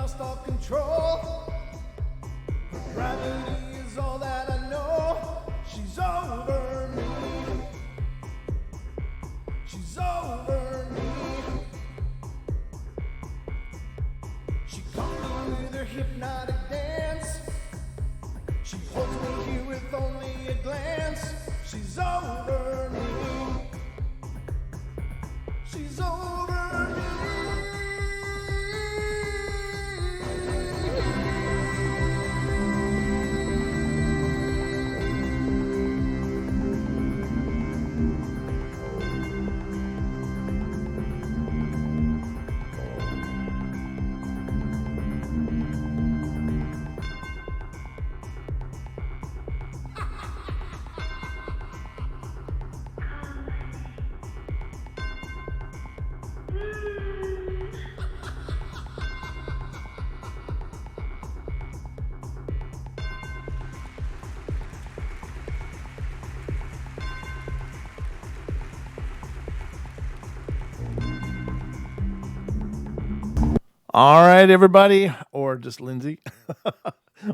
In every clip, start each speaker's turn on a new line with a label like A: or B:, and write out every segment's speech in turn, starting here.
A: lost all control. Gravity is all that I know. She's over me. She's over me. She comes me with her hypnotic dance. She holds me here with only a glance. She's over me. She's over me. All right, everybody, or just Lindsay.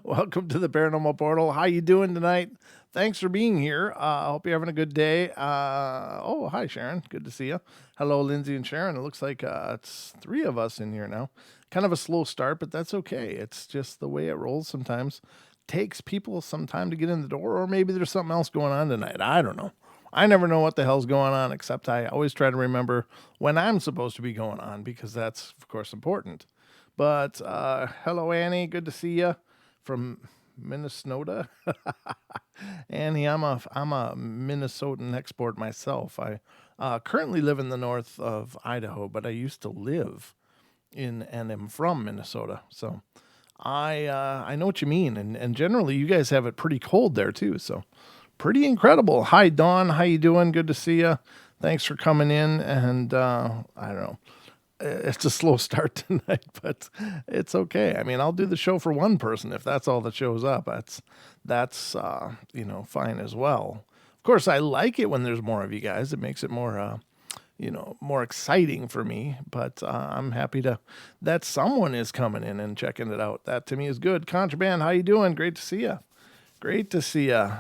A: Welcome to the Paranormal Portal. How you doing tonight? Thanks for being here. I hope you're having a good day. Oh, hi, Sharon. Good to see you. Hello, Lindsay and Sharon. It looks like it's three of us in here now. Kind of a slow start, but that's okay. It's just the way it rolls sometimes. Takes people some time to get in the door, or maybe there's something else going on tonight. I don't know. I never know what the hell's going on, except I always try to remember when I'm supposed to be going on, because that's, of course, important. But hello, Annie. Good to see you from Minnesota. Annie, I'm a Minnesotan export myself. I currently live in the north of Idaho, but I used to live in and am from Minnesota. So I know what you mean. And generally, you guys have it pretty cold there, too. So pretty incredible. Hi, Dawn. How you doing? Good to see you. Thanks for coming in. And I don't know. It's a slow start tonight, but it's okay. I mean, I'll do the show for one person if that's all that shows up. That's fine as well. Of course, I like it when there's more of you guys. It makes it more more exciting for me. But I'm happy that someone is coming in and checking it out. That to me is good. Contraband, how you doing? Great to see you. Great to see you.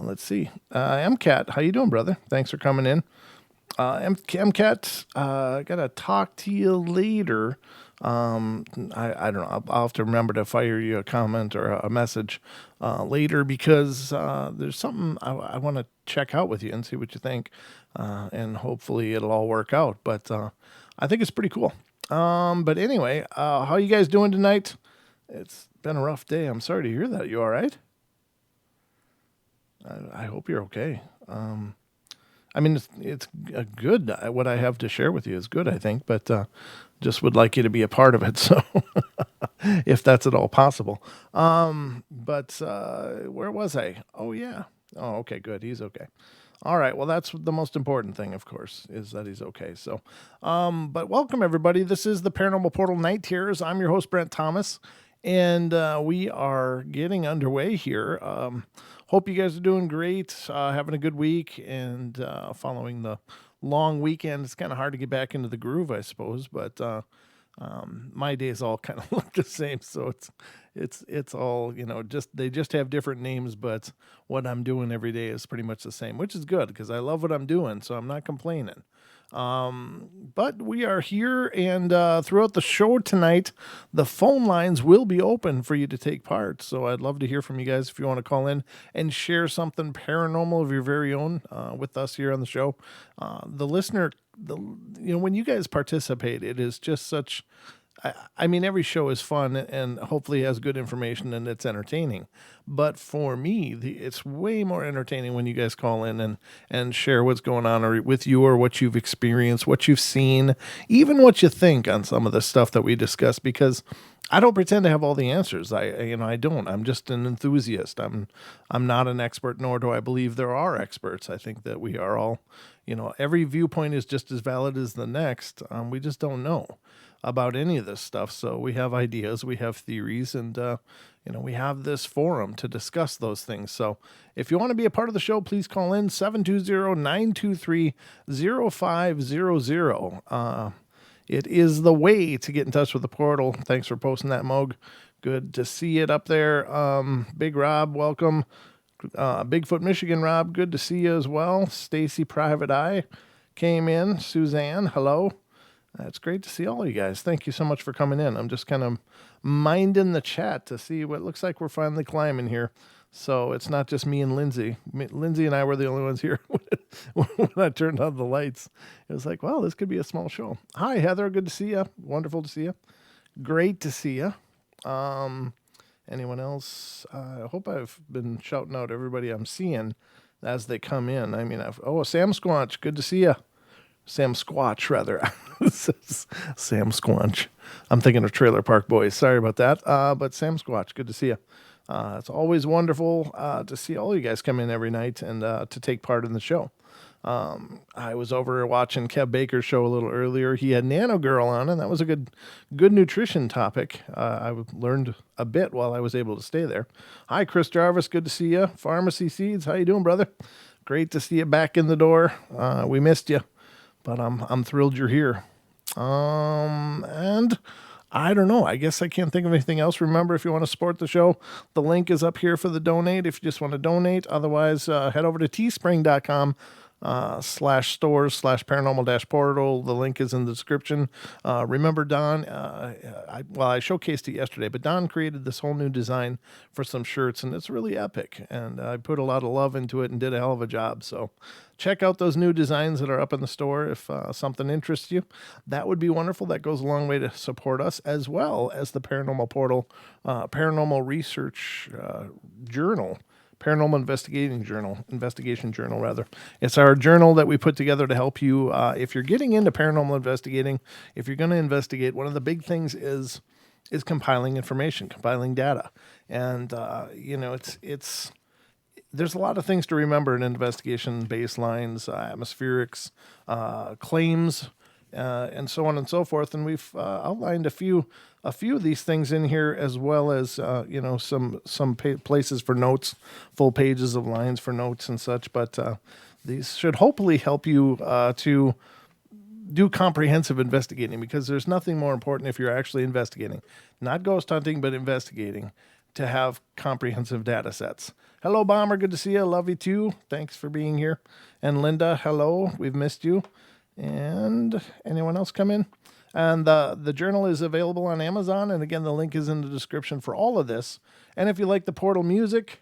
A: Let's see. MCAT, how you doing, brother? Thanks for coming in. MCAT, gotta talk to you later. I don't know. I'll have to remember to fire you a comment or a message later, because there's something I want to check out with you and see what you think, and hopefully it'll all work out. But I think it's pretty cool. But anyway, how you guys doing tonight? It's been a rough day. I'm sorry to hear that. You all right? I hope you're okay. I mean, it's good. What I have to share with you is good, I think, but just would like you to be a part of it. So if that's at all possible. But where was I? Oh, yeah. Oh, okay, good. He's okay. All right. Well, that's the most important thing, of course, is that he's okay. So, but welcome, everybody. This is the Paranormal Portal Night Terrors. I'm your host, Brent Thomas, and we are getting underway here. Hope you guys are doing great, having a good week, and following the long weekend. It's kind of hard to get back into the groove, I suppose, but my days all kind of look the same, so it's all, they just have different names, but what I'm doing every day is pretty much the same, which is good because I love what I'm doing, so I'm not complaining. But we are here, and throughout the show tonight, the phone lines will be open for you to take part. So I'd love to hear from you guys if you want to call in and share something paranormal of your very own with us here on the show. The listener, when you guys participate, it is just such. I mean, every show is fun and hopefully has good information and it's entertaining. But for me, it's way more entertaining when you guys call in and share what's going on with you, or what you've experienced, what you've seen, even what you think on some of the stuff that we discuss, because I don't pretend to have all the answers. I don't. I'm just an enthusiast. I'm not an expert, nor do I believe there are experts. I think that we are all, every viewpoint is just as valid as the next. We just don't know about any of this stuff. So we have ideas, we have theories, and we have this forum to discuss those things. So if you want to be a part of the show, please call in 720-923-0500. It is the way to get in touch with the portal. Thanks for posting that, Moog. Good to see it up there. Big Rob, welcome. Bigfoot, Michigan, Rob, good to see you as well. Stacy Private Eye came in. Suzanne, hello. It's great to see all you guys. Thank you so much for coming in. I'm just kind of minding the chat to see what looks like we're finally climbing here. So it's not just me and Lindsay. Lindsay and I were the only ones here when I turned on the lights. It was like, well, this could be a small show. Hi, Heather. Good to see you. Wonderful to see you. Great to see you. Anyone else? I hope I've been shouting out everybody I'm seeing as they come in. I mean, Sam Squanch. Good to see you. Sam Squatch, rather. Sam Squanch. I'm thinking of Trailer Park Boys. Sorry about that. But Sam Squatch, good to see you. It's always wonderful to see all you guys come in every night and to take part in the show. I was over watching Kev Baker's show a little earlier. He had Nano Girl on, and that was a good nutrition topic. I learned a bit while I was able to stay there. Hi, Chris Jarvis. Good to see you. Pharmacy Seeds. How you doing, brother? Great to see you back in the door. We missed you, but I'm thrilled you're here. And I don't know. I guess I can't think of anything else. Remember, if you want to support the show, the link is up here for the donate if you just want to donate. Otherwise, head over to teespring.com /stores/paranormal-portal. The link is in the description. Remember, Don, I showcased it yesterday, but Don created this whole new design for some shirts, and it's really epic. And I put a lot of love into it and did a hell of a job. So check out those new designs that are up in the store if something interests you. That would be wonderful. That goes a long way to support us, as well as the Paranormal Portal Paranormal Research Journal. Paranormal Investigation Journal, rather. It's our journal that we put together to help you. If you're getting into paranormal investigating, if you're going to investigate, one of the big things is compiling information, compiling data. And, it's there's a lot of things to remember in investigation: baselines, atmospherics, claims, and so on and so forth. And we've outlined a few of these things in here, as well as some places for notes, full pages of lines for notes and such. But these should hopefully help you to do comprehensive investigating, because there's nothing more important if you're actually investigating, not ghost hunting, but investigating, to have comprehensive data sets. Hello, Bomber. Good to see you. Love you too. Thanks for being here. And Linda, hello. We've missed you. And anyone else come in? And the journal is available on Amazon. And again, the link is in the description for all of this. And if you like the Portal music,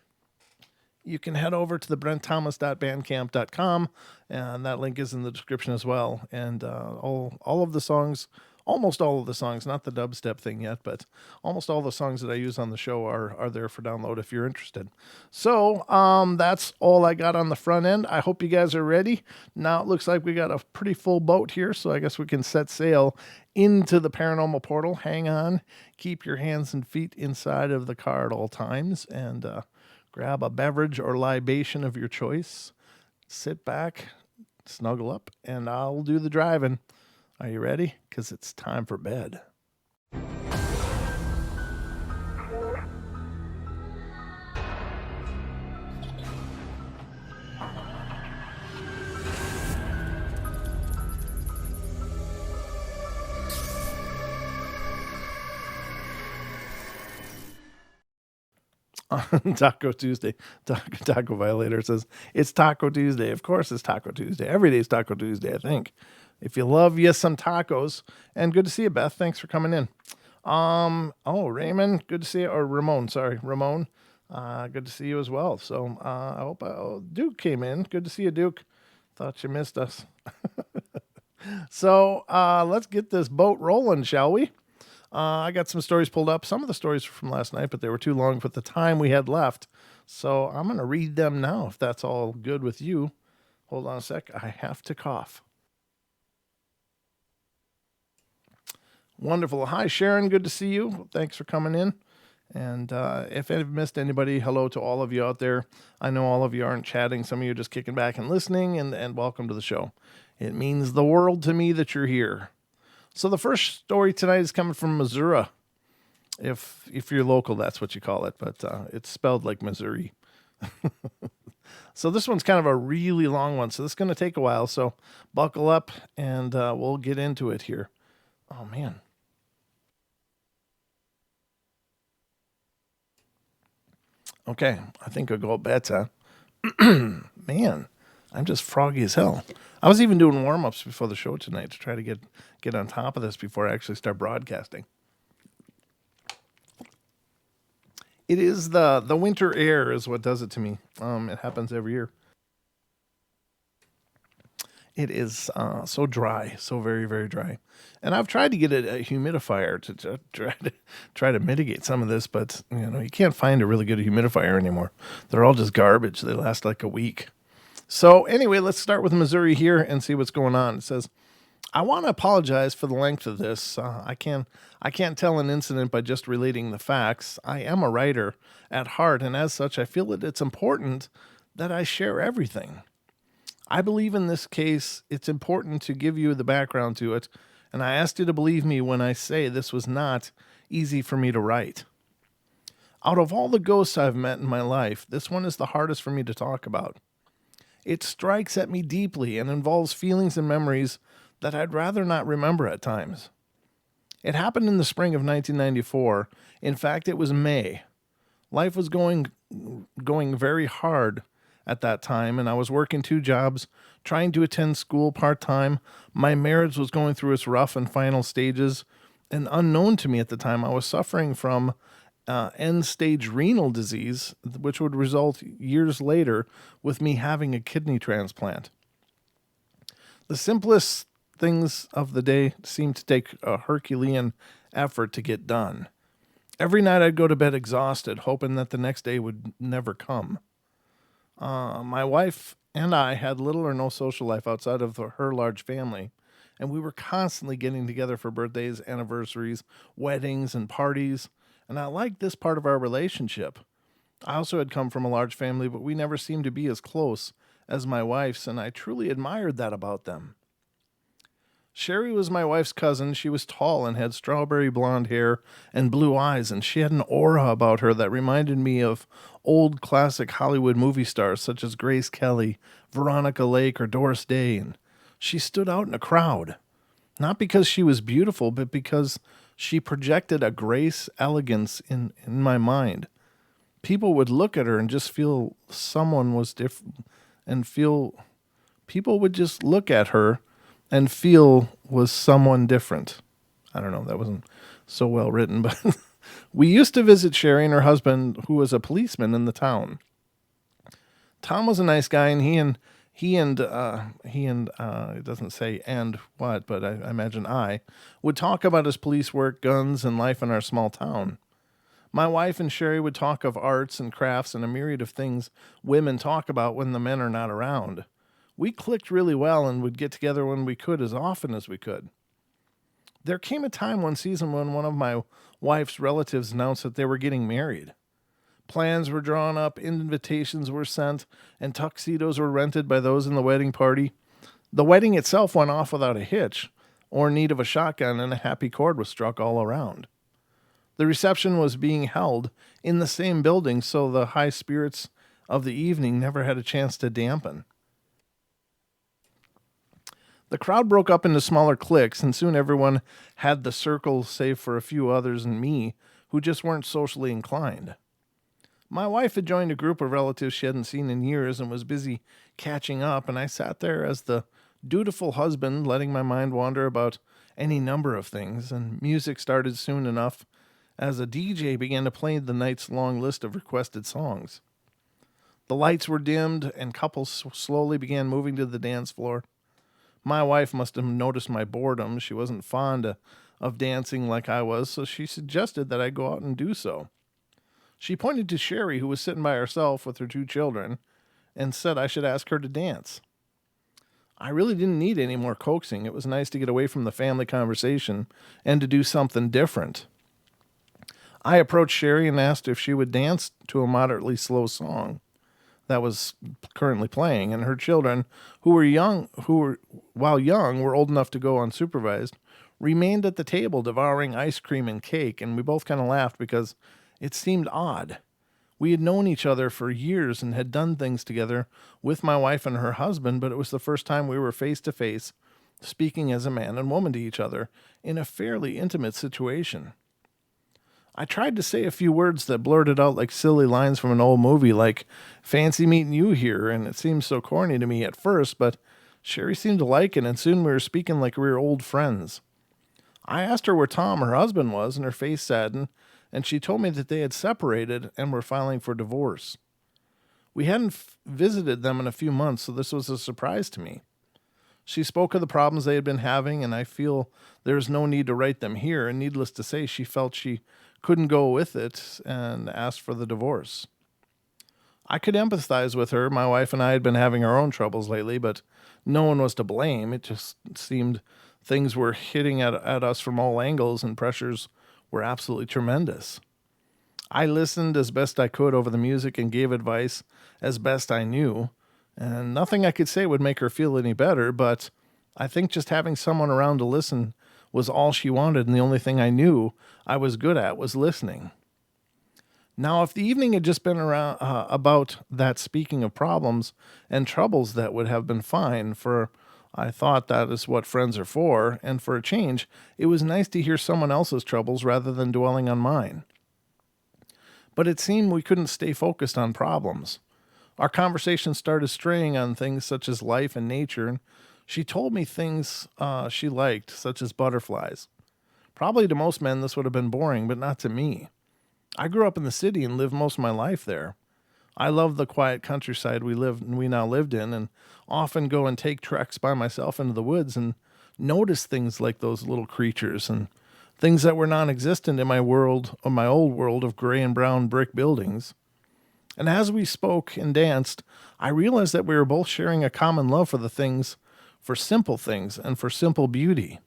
A: you can head over to the brentthomas.bandcamp.com. And that link is in the description as well. And all of the songs, almost all of the songs, not the dubstep thing yet, but almost all the songs that I use on the show are there for download if you're interested. So that's all I got on the front end. I hope you guys are ready. Now it looks like we got a pretty full boat here, so I guess we can set sail into the Paranormal Portal. Hang on. Keep your hands and feet inside of the car at all times, and grab a beverage or libation of your choice. Sit back, snuggle up, and I'll do the driving. Are you ready? Because it's time for bed. Taco Tuesday. Taco Violator says, it's Taco Tuesday. Of course it's Taco Tuesday. Every day's Taco Tuesday, I think. If you love you some tacos. And good to see you, Beth. Thanks for coming in. Raymond, good to see you. Or Ramon, sorry. Ramon, good to see you as well. So I hope Duke came in. Good to see you, Duke. Thought you missed us. So let's get this boat rolling, shall we? I got some stories pulled up. Some of the stories were from last night, but they were too long for the time we had left. So I'm going to read them now, if that's all good with you. Hold on a sec. I have to cough. Wonderful. Hi, Sharon. Good to see you. Thanks for coming in. And if I've missed anybody, hello to all of you out there. I know all of you aren't chatting. Some of you are just kicking back and listening, and welcome to the show. It means the world to me that you're here. So the first story tonight is coming from Missouri. If you're local, that's what you call it, but it's spelled like Missouri. So this one's kind of a really long one, so this is going to take a while. So buckle up, and we'll get into it here. Oh man. Okay, I think I'll go better. Man, I'm just froggy as hell. I was even doing warm ups before the show tonight to try to get on top of this before I actually start broadcasting. It is the winter air is what does it to me. It happens every year. It is so dry, so very very dry, and I've tried to get a humidifier to try to mitigate some of this, but you can't find a really good humidifier anymore. They're all just garbage. They last like a week. So anyway, let's start with Missouri here and see what's going on. It says, I want to apologize for the length of this. I can't tell an incident by just relating the facts. I am a writer at heart, and as such, I feel that it's important that I share everything. I believe in this case, it's important to give you the background to it, and I asked you to believe me when I say this was not easy for me to write. Out of all the ghosts I've met in my life, this one is the hardest for me to talk about. It strikes at me deeply and involves feelings and memories that I'd rather not remember at times. It happened in the spring of 1994. In fact, it was May. Life was going very hard at that time, and I was working two jobs, trying to attend school part-time. My marriage was going through its rough and final stages, and unknown to me at the time, I was suffering from end-stage renal disease, which would result years later with me having a kidney transplant. The simplest things of the day seemed to take a Herculean effort to get done. Every night I'd go to bed exhausted, hoping that the next day would never come. My wife and I had little or no social life outside of her large family, and we were constantly getting together for birthdays, anniversaries, weddings, and parties. And I liked this part of our relationship. I also had come from a large family, but we never seemed to be as close as my wife's, and I truly admired that about them. Sherry was my wife's cousin. She was tall and had strawberry blonde hair and blue eyes, and she had an aura about her that reminded me of old classic Hollywood movie stars such as Grace Kelly, Veronica Lake, or Doris Day. And she stood out in a crowd, not because she was beautiful, but because she projected a grace, elegance in my mind. People would look at her and just feel someone was different, and feel people would just look at her and feel was someone different. I don't know, that wasn't so well written, but we used to visit Sherry and her husband, who was a policeman in the town. Tom was a nice guy, and it doesn't say and what, but I imagine I would talk about his police work, guns, and life in our small town. My wife and Sherry would talk of arts and crafts and a myriad of things women talk about when the men are not around. We clicked really well and would get together when we could as often as we could. There came a time one season when one of my wife's relatives announced that they were getting married. Plans were drawn up, invitations were sent, and tuxedos were rented by those in the wedding party. The wedding itself went off without a hitch or need of a shotgun, and a happy chord was struck all around. The reception was being held in the same building, so the high spirits of the evening never had a chance to dampen. The crowd broke up into smaller cliques, and soon everyone had the circle, save for a few others and me, who just weren't socially inclined. My wife had joined a group of relatives she hadn't seen in years and was busy catching up, and I sat there as the dutiful husband, letting my mind wander about any number of things, and music started soon enough as a DJ began to play the night's long list of requested songs. The lights were dimmed, and couples slowly began moving to the dance floor. My wife must have noticed my boredom. She wasn't fond of dancing like I was, so she suggested that I go out and do so. She pointed to Sherry, who was sitting by herself with her two children, and said I should ask her to dance. I really didn't need any more coaxing. It was nice to get away from the family conversation and to do something different. I approached Sherry and asked if she would dance to a moderately slow song that was currently playing, and her children, while young, were old enough to go unsupervised, remained at the table devouring ice cream and cake, and we both kind of laughed because it seemed odd. We had known each other for years and had done things together with my wife and her husband, but it was the first time we were face to face speaking as a man and woman to each other in a fairly intimate situation. I tried to say a few words that blurted out like silly lines from an old movie, like, "Fancy meeting you here," and it seemed so corny to me at first, but Sherry seemed to like it, and soon we were speaking like we were old friends. I asked her where Tom, her husband, was, and her face saddened, and she told me that they had separated and were filing for divorce. We hadn't visited them in a few months, so this was a surprise to me. She spoke of the problems they had been having, and I feel there is no need to write them here, and needless to say, she felt she couldn't go with it and asked for the divorce. I could empathize with her. My wife and I had been having our own troubles lately, but no one was to blame. It just seemed things were hitting at us from all angles, and pressures were absolutely tremendous. I listened as best I could over the music and gave advice as best I knew, and nothing I could say would make her feel any better, but I think just having someone around to listen was all she wanted, and the only thing I knew I was good at was listening. Now, if the evening had just been around about that speaking of problems and troubles, that would have been fine, for I thought that is what friends are for, and for a change, it was nice to hear someone else's troubles rather than dwelling on mine. But it seemed we couldn't stay focused on problems. Our conversation started straying on things such as life and nature, and she told me things she liked, such as butterflies. Probably to most men this would have been boring, but not to me. I grew up in the city and lived most of my life there. I love the quiet countryside we now lived in, and often go and take treks by myself into the woods and notice things like those little creatures and things that were non-existent in my world, or my old world of gray and brown brick buildings. And as we spoke and danced, I realized that we were both sharing a common love for simple things and for simple beauty.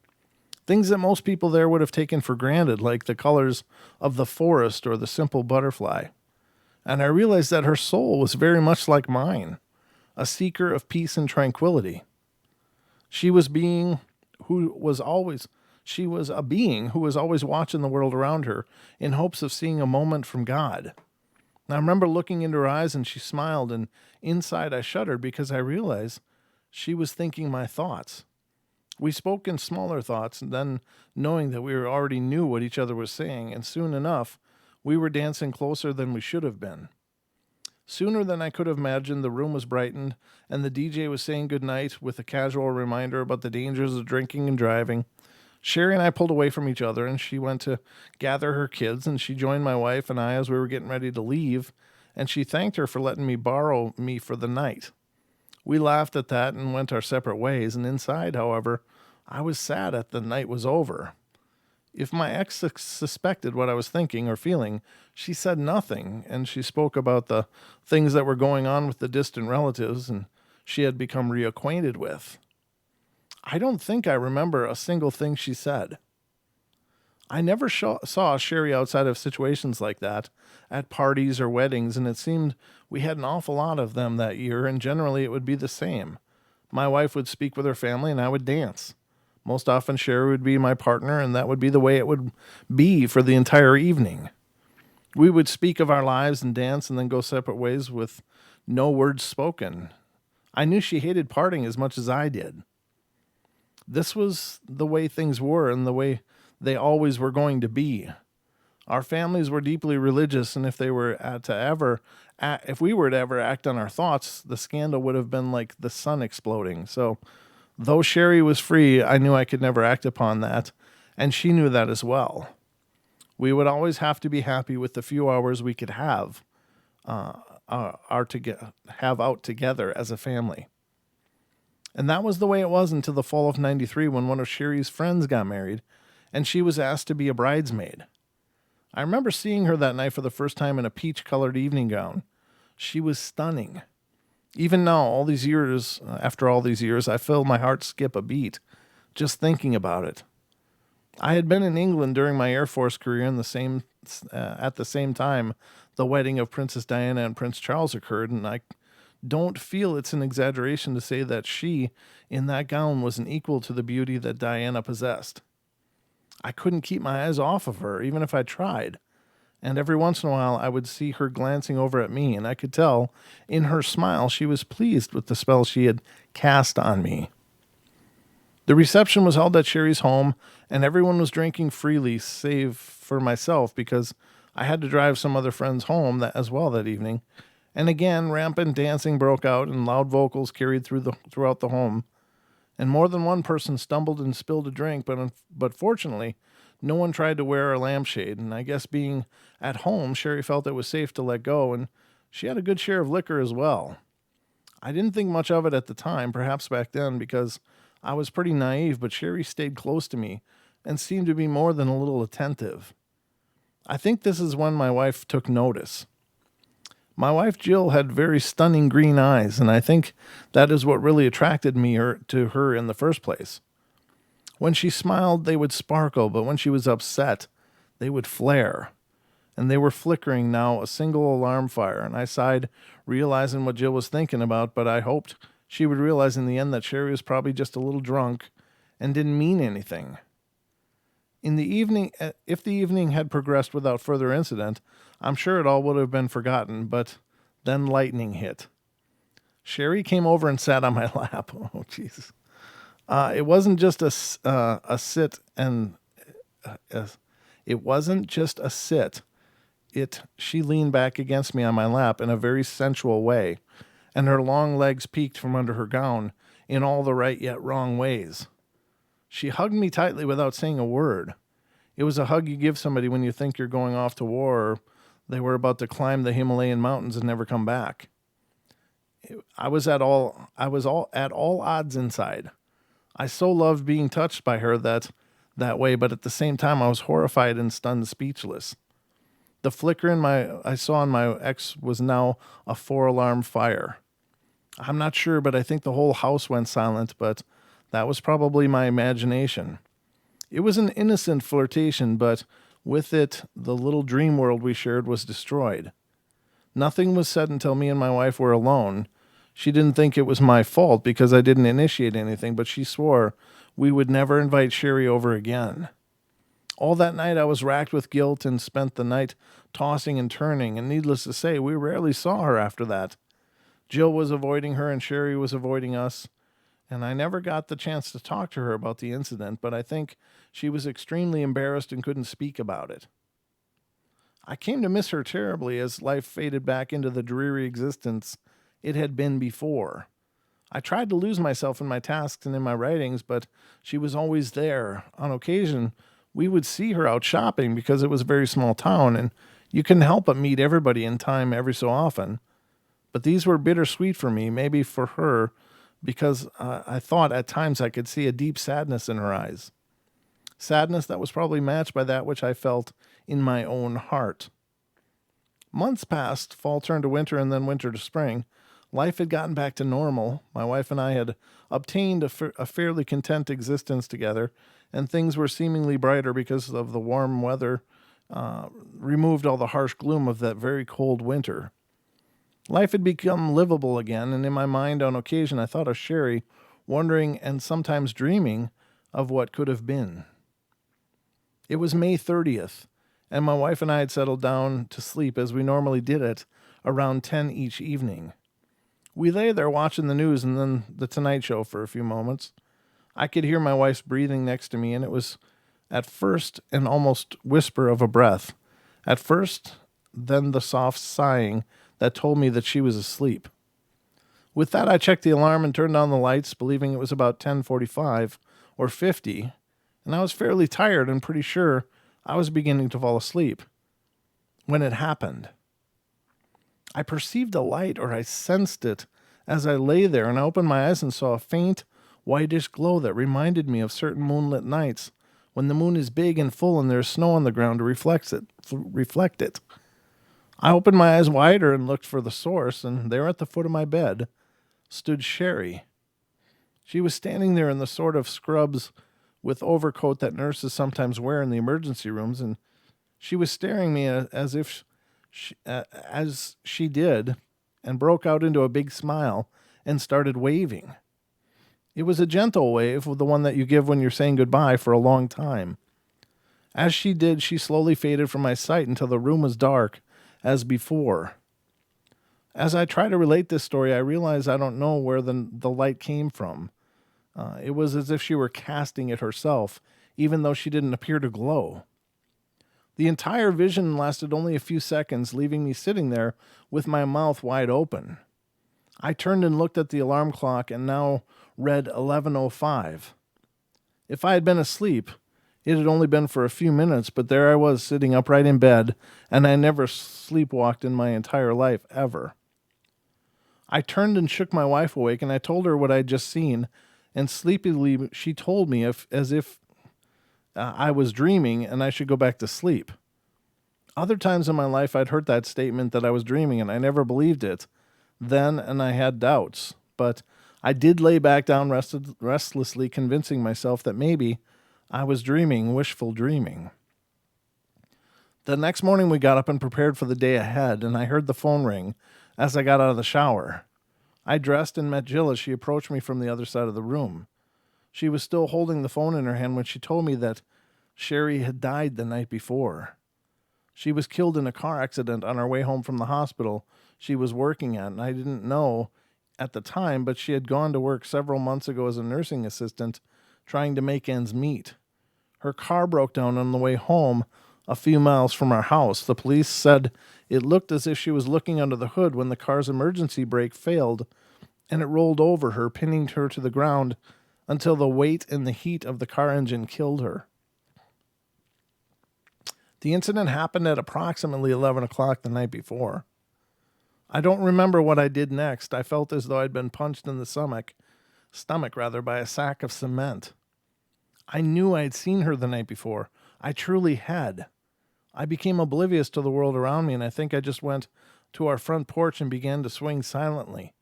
A: Things that most people there would have taken for granted, like the colors of the forest or the simple butterfly. And I realized that her soul was very much like mine, a seeker of peace and tranquility. She was she was a being who was always watching the world around her in hopes of seeing a moment from God. And I remember looking into her eyes, and she smiled, and inside I shuddered because I realized she was thinking my thoughts. We spoke in smaller thoughts, and then knowing that we already knew what each other was saying, and soon enough, we were dancing closer than we should have been. Sooner than I could have imagined, the room was brightened, and the DJ was saying goodnight with a casual reminder about the dangers of drinking and driving. Sherry and I pulled away from each other, and she went to gather her kids, and she joined my wife and I as we were getting ready to leave, and she thanked her for letting me borrow me for the night. We laughed at that and went our separate ways, and inside, however, I was sad that the night was over. If my ex suspected what I was thinking or feeling, she said nothing, and she spoke about the things that were going on with the distant relatives and she had become reacquainted with. I don't think I remember a single thing she said. I never saw Sherry outside of situations like that, at parties or weddings, and it seemed we had an awful lot of them that year, and generally it would be the same. My wife would speak with her family, and I would dance. Most often, Sherry would be my partner, and that would be the way it would be for the entire evening. We would speak of our lives and dance and then go separate ways with no words spoken. I knew she hated parting as much as I did. This was the way things were and the way they always were going to be. Our families were deeply religious, and if we were to ever act on our thoughts, the scandal would have been like the sun exploding. So, though Sherry was free, I knew I could never act upon that, and she knew that as well. We would always have to be happy with the few hours we could have out together as a family. And that was the way it was until the fall of '93, when one of Sherry's friends got married, and she was asked to be a bridesmaid. I remember seeing her that night for the first time in a peach-colored evening gown. She was stunning. Even now, after all these years, I feel my heart skip a beat just thinking about it. I had been in England during my Air Force career, and at the same time, the wedding of Princess Diana and Prince Charles occurred, and I don't feel it's an exaggeration to say that she, in that gown, was an equal to the beauty that Diana possessed. I couldn't keep my eyes off of her, even if I tried. And every once in a while, I would see her glancing over at me, and I could tell in her smile she was pleased with the spell she had cast on me. The reception was held at Sherry's home, and everyone was drinking freely, save for myself, because I had to drive some other friends home as well that evening. And again, rampant dancing broke out, and loud vocals carried throughout the home. And more than one person stumbled and spilled a drink, but fortunately, no one tried to wear a lampshade. And I guess being at home, Sherry felt it was safe to let go, and she had a good share of liquor as well. I didn't think much of it at the time, perhaps back then, because I was pretty naive, but Sherry stayed close to me and seemed to be more than a little attentive. I think this is when my wife took notice. My wife Jill had very stunning green eyes, and I think that is what really attracted me to her in the first place. When she smiled, they would sparkle, but when she was upset, they would flare. And they were flickering now, a single alarm fire, and I sighed, realizing what Jill was thinking about, but I hoped she would realize in the end that Sherry was probably just a little drunk and didn't mean anything. In the evening, if the evening had progressed without further incident, I'm sure it all would have been forgotten, but then lightning hit. Sherry came over and sat on my lap. Oh, Jesus. It wasn't just a sit and it wasn't just a sit. She leaned back against me on my lap in a very sensual way, and her long legs peeked from under her gown in all the right yet wrong ways. She hugged me tightly without saying a word. It was a hug you give somebody when you think you're going off to war or they were about to climb the Himalayan mountains and never come back. I was at all odds inside. I so loved being touched by her that way, but at the same time I was horrified and stunned speechless. The flicker I saw in my ex was now a 4-alarm fire. I'm not sure, but I think the whole house went silent, but that was probably my imagination. It was an innocent flirtation, but with it, the little dream world we shared was destroyed. Nothing was said until me and my wife were alone. She didn't think it was my fault because I didn't initiate anything, but she swore we would never invite Sherry over again. All that night I was racked with guilt and spent the night tossing and turning, and needless to say, we rarely saw her after that. Jill was avoiding her and Sherry was avoiding us, and I never got the chance to talk to her about the incident, but I think she was extremely embarrassed and couldn't speak about it. I came to miss her terribly as life faded back into the dreary existence it had been before. I tried to lose myself in my tasks and in my writings, but she was always there. On occasion, we would see her out shopping because it was a very small town, and you couldn't help but meet everybody in time every so often. But these were bittersweet for me, maybe for her, because I thought at times I could see a deep sadness in her eyes. Sadness that was probably matched by that which I felt in my own heart. Months passed, fall turned to winter, and then winter to spring. Life had gotten back to normal. My wife and I had obtained a fairly content existence together, and things were seemingly brighter because of the warm weather removed all the harsh gloom of that very cold winter. Life had become livable again, and in my mind on occasion I thought of Sherry, wondering and sometimes dreaming of what could have been. It was May 30th, and my wife and I had settled down to sleep as we normally did it around 10 each evening. We lay there watching the news and then the Tonight Show for a few moments. I could hear my wife's breathing next to me, and it was at first an almost whisper of a breath. At first, then the soft sighing that told me that she was asleep. With that, I checked the alarm and turned on the lights, believing it was about 10:45 or 50, and I was fairly tired and pretty sure I was beginning to fall asleep. When it happened, I perceived a light, or I sensed it, as I lay there, and I opened my eyes and saw a faint, whitish glow that reminded me of certain moonlit nights when the moon is big and full and there's snow on the ground to reflect it. I opened my eyes wider and looked for the source, and there at the foot of my bed stood Sherry. She was standing there in the sort of scrubs with overcoat that nurses sometimes wear in the emergency rooms, and she was staring at me as she did, and broke out into a big smile and started waving. It was a gentle wave, the one that you give when you're saying goodbye for a long time. As she did, she slowly faded from my sight until the room was dark as before. As I try to relate this story, I realize I don't know where the light came from. It was as if she were casting it herself, even though she didn't appear to glow. The entire vision lasted only a few seconds, leaving me sitting there with my mouth wide open. I turned and looked at the alarm clock and now read 11:05. If I had been asleep, it had only been for a few minutes, but there I was sitting upright in bed, and I never sleepwalked in my entire life, ever. I turned and shook my wife awake, and I told her what I had just seen, and sleepily she told me as if I was dreaming and I should go back to sleep. Other times in my life I'd heard that statement that I was dreaming, and I never believed it then, and I had doubts. But I did lay back down restlessly, convincing myself that maybe I was dreaming, wishful dreaming. The next morning we got up and prepared for the day ahead, and I heard the phone ring as I got out of the shower. I dressed and met Jill as she approached me from the other side of the room. She was still holding the phone in her hand when she told me that Sherry had died the night before. She was killed in a car accident on her way home from the hospital she was working at, and I didn't know at the time, but she had gone to work several months ago as a nursing assistant, trying to make ends meet. Her car broke down on the way home a few miles from our house. The police said it looked as if she was looking under the hood when the car's emergency brake failed, and it rolled over her, pinning her to the ground until the weight and the heat of the car engine killed her. The incident happened at approximately 11 o'clock the night before. I don't remember what I did next. I felt as though I'd been punched in the stomach by a sack of cement. I knew I had seen her the night before. I truly had. I became oblivious to the world around me, and I think I just went to our front porch and began to swing silently.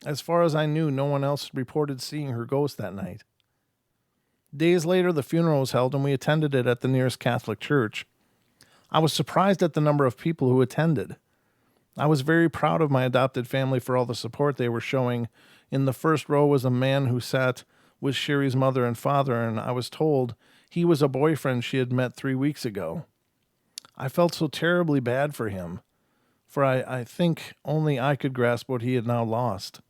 A: As far as I knew, no one else reported seeing her ghost that night. Days later, the funeral was held, and we attended it at the nearest Catholic church. I was surprised at the number of people who attended. I was very proud of my adopted family for all the support they were showing. In the first row was a man who sat with Sherry's mother and father, and I was told he was a boyfriend she had met 3 weeks ago. I felt so terribly bad for him, for I think only I could grasp what he had now lost.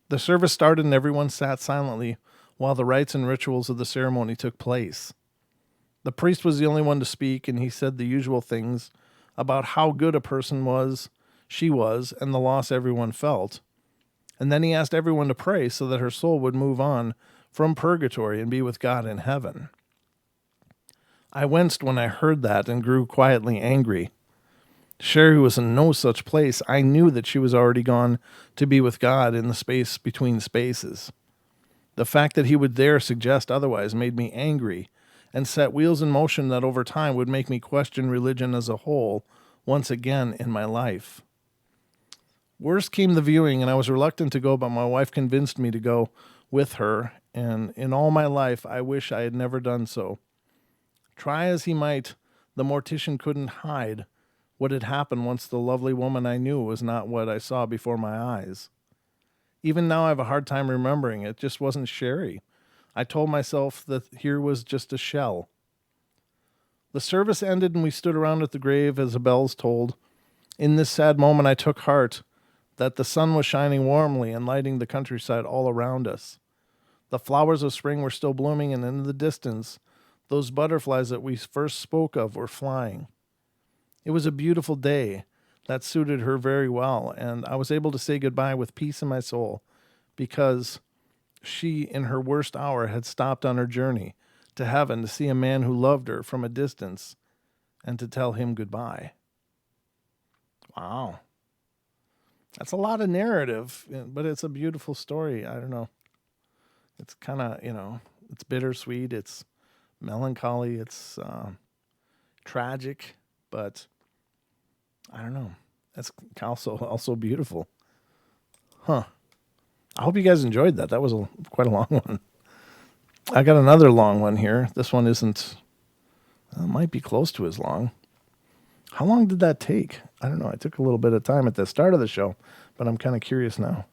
A: The service started and everyone sat silently while the rites and rituals of the ceremony took place. The priest was the only one to speak, and he said the usual things about how good a person she was, and the loss everyone felt. And then he asked everyone to pray so that her soul would move on from purgatory and be with God in heaven. I winced when I heard that and grew quietly angry. Sherry was in no such place. I knew that she was already gone to be with God in the space between spaces. The fact that he would dare suggest otherwise made me angry and set wheels in motion that over time would make me question religion as a whole once again in my life. Worst came the viewing, and I was reluctant to go, but my wife convinced me to go with her, and in all my life I wish I had never done so. Try as he might, the mortician couldn't hide what had happened once the lovely woman I knew was not what I saw before my eyes. Even now I have a hard time remembering. It just wasn't Sherry. I told myself that here was just a shell. The service ended and we stood around at the grave as the bells tolled. In this sad moment I took heart that the sun was shining warmly and lighting the countryside all around us. The flowers of spring were still blooming, and in the distance, those butterflies that we first spoke of were flying. It was a beautiful day that suited her very well, and I was able to say goodbye with peace in my soul because she, in her worst hour, had stopped on her journey to heaven to see a man who loved her from a distance and to tell him goodbye. Wow. That's a lot of narrative, but it's a beautiful story. I don't know. It's kind of, it's bittersweet. It's melancholy. It's tragic, but I don't know. That's also beautiful. Huh. I hope you guys enjoyed that. That was quite a long one. I got another long one here. This one isn't, might be close to as long. How long did that take? I don't know. I took a little bit of time at the start of the show, but I'm kind of curious now.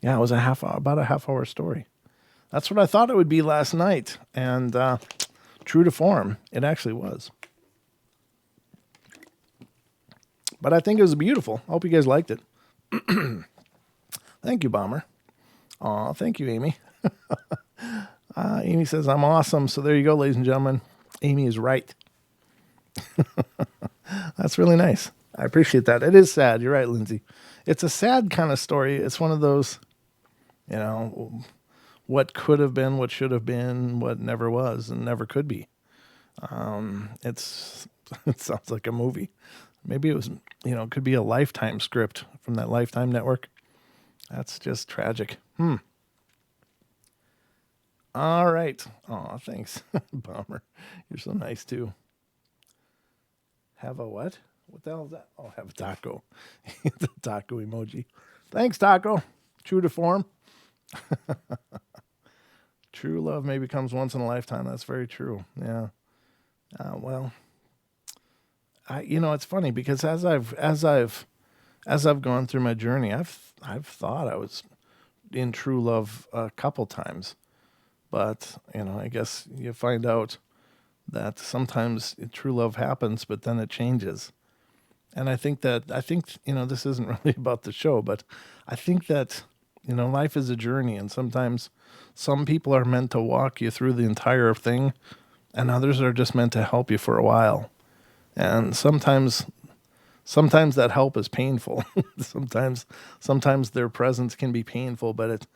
A: Yeah, it was about a half-hour story. That's what I thought it would be last night, and true to form, it actually was. But I think it was beautiful. I hope you guys liked it. Thank you, Bomber. Aw, thank you, Amy. Amy says, I'm awesome. So there you go, ladies and gentlemen. Amy is right. That's really nice. I appreciate that. It is sad. You're right, Lindsay. It's a sad kind of story. It's one of those, you know, what could have been, what should have been, what never was and never could be. It's it sounds like a movie. Maybe it was, it could be a Lifetime script from that Lifetime network. That's just tragic. All right. Oh, thanks. Bummer. You're so nice too. Have a what? What the hell is that? Oh, have a taco. The taco emoji. Thanks, taco. True to form. True love maybe comes once in a lifetime. That's very true. Yeah. Well, it's funny because as I've gone through my journey, I've thought I was in true love a couple times, but I guess you find out that sometimes true love happens, but then it changes. And I think this isn't really about the show, but I think that life is a journey, and sometimes some people are meant to walk you through the entire thing, and others are just meant to help you for a while. And sometimes that help is painful. sometimes their presence can be painful, but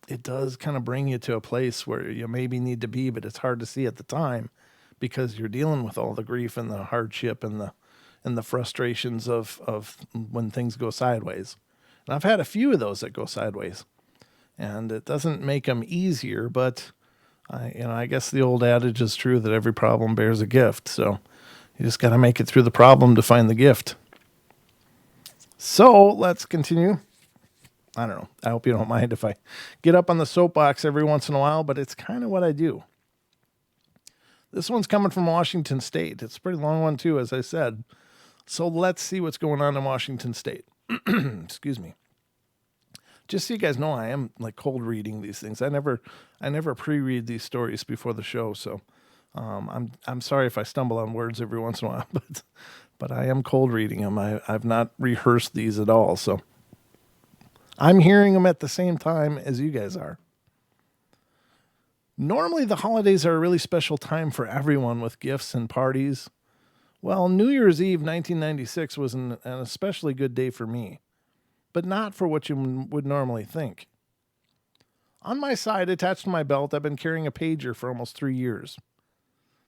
A: it does kind of bring you to a place where you maybe need to be, but it's hard to see at the time because you're dealing with all the grief and the hardship and the frustrations of when things go sideways. And I've had a few of those that go sideways, and it doesn't make them easier, but I guess the old adage is true that every problem bears a gift. So you just got to make it through the problem to find the gift. So let's continue. I don't know. I hope you don't mind if I get up on the soapbox every once in a while, but it's kind of what I do. This one's coming from Washington State. It's a pretty long one too, as I said. So let's see what's going on in Washington State. Excuse me. Just so you guys know, I am like cold reading these things. I never pre-read these stories before the show, so I'm sorry if I stumble on words every once in a while, but I am cold reading them. I've not rehearsed these at all, so I'm hearing them at the same time as you guys are. Normally, the holidays are a really special time for everyone with gifts and parties. Well, New Year's Eve 1996 was an especially good day for me, but not for what you would normally think. On my side, attached to my belt, I've been carrying a pager for almost 3 years.